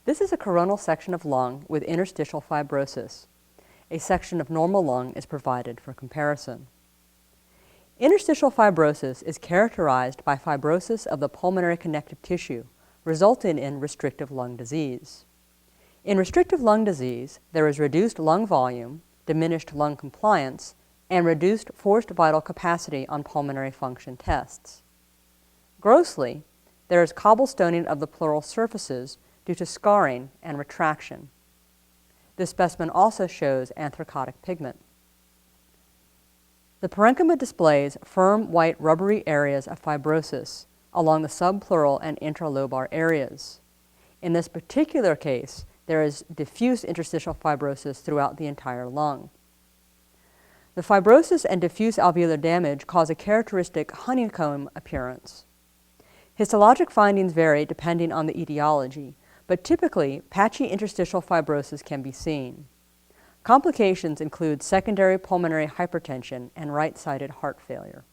This is a coronal section of lung with interstitial fibrosis. A section of normal lung is provided for comparison. Interstitial fibrosis is characterized by fibrosis of the pulmonary connective tissue, resulting in restrictive lung disease. In restrictive lung disease, there is reduced lung volume, diminished lung compliance, and reduced forced vital capacity on pulmonary function tests. Grossly, there is cobblestoning of the pleural surfaces due to scarring and retraction. This specimen also shows anthracotic pigment. The parenchyma displays firm white rubbery areas of fibrosis along the subpleural and intralobar areas. In this particular case, there is diffuse interstitial fibrosis throughout the entire lung. The fibrosis and diffuse alveolar damage cause a characteristic honeycomb appearance. Histologic findings vary depending on the etiology, but typically patchy interstitial fibrosis can be seen. Complications include secondary pulmonary hypertension and right-sided heart failure.